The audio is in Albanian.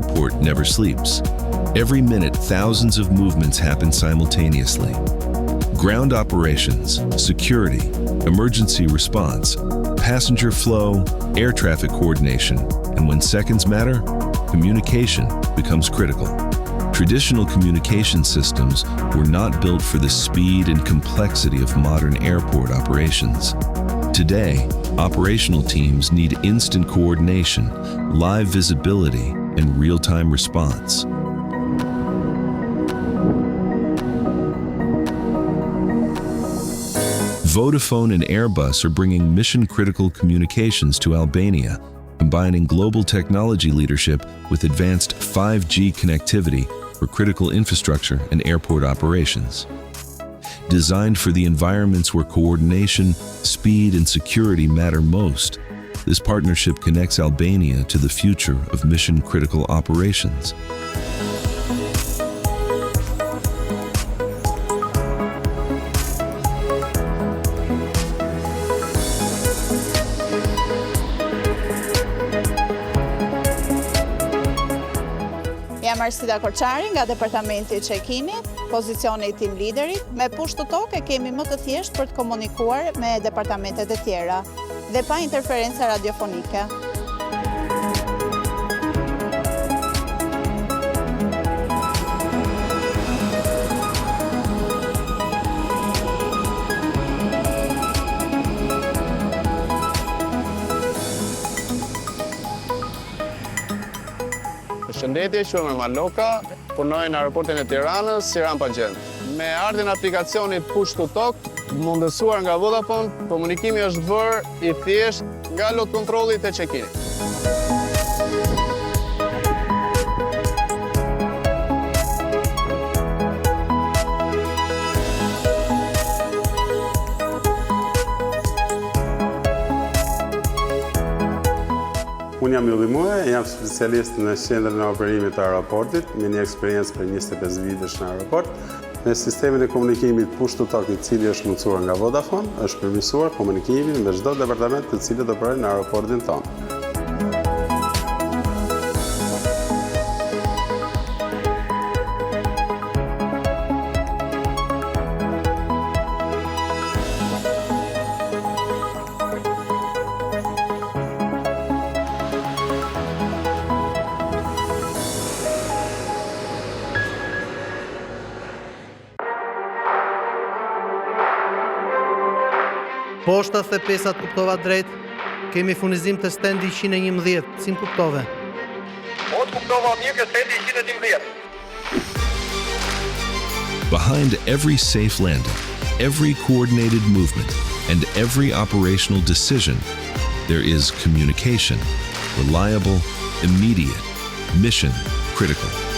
airport never sleeps. Every minute, thousands of movements happen simultaneously. Ground operations, security, emergency response, passenger flow, air traffic coordination, and when seconds matter, communication becomes critical. Traditional communication systems were not built for the speed and complexity of modern airport operations. Today, operational teams need instant coordination, live visibility, and real-time response. Vodafone and Airbus are bringing mission-critical communications to Albania, combining global technology leadership with advanced 5G connectivity for critical infrastructure and airport operations. Designed for the environments where coordination, speed, and security matter most, this partnership connects Albania to the future of mission-critical operations. Jam Arsida Korçari nga Departamenti i Check-init, pozicioni i team liderit. Me pushtë të tokë kemi më të thjeshtë për të komunikuar me departamentet e tjera dhe pa interferenca radiofonike. Shëndetje, quhem Erman Loka, punoj në aeroportin e Tiranës, Siran Pagjen. Me ardhin aplikacionit Push to Talk, mundësuar nga Vodafone, komunikimi është bërë i thjesht nga lot kontrollit e check-init. Unë jam Ylli Muaj, jam specialist në qendrën e operimit të aeroportit, me një eksperiencë për 25 vitesh në aeroport. Në sistemin e komunikimit Push to Talk, i cili është mundësuar nga Vodafone, është përmirësuar komunikimin me çdo departament të cilët operojnë në aeroportin tonë. Poshta dhe pesat kuptova drejt, kemi furnizim të stendi 111, si më kuptove? Po të kuptova mirë ke stendi 111. Behind every safe landing, every coordinated movement, and every operational decision, there is communication, reliable, immediate, mission critical.